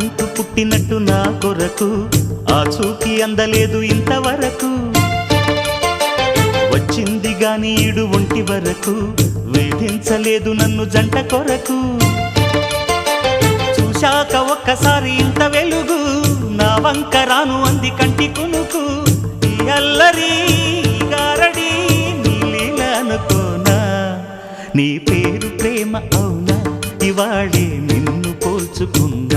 నువ్వంటూ పుట్టినట్టు నా కొరకు ఆ చూకి అందలేదు ఇంతవరకు వచ్చింది గాని ఈడు ఒంటి వరకు వేధించలేదు నన్ను జంట కొరకు చూశాక ఒక్కసారి ఇంత వెలుగు నా వంక రాను అంది కంటి కునుకు ఈ అల్లరి గారడి నీలీల అనుకోనా నీ పేరు ప్రేమ అవునా ఇవాళే నిన్ను పోల్చుకున్నా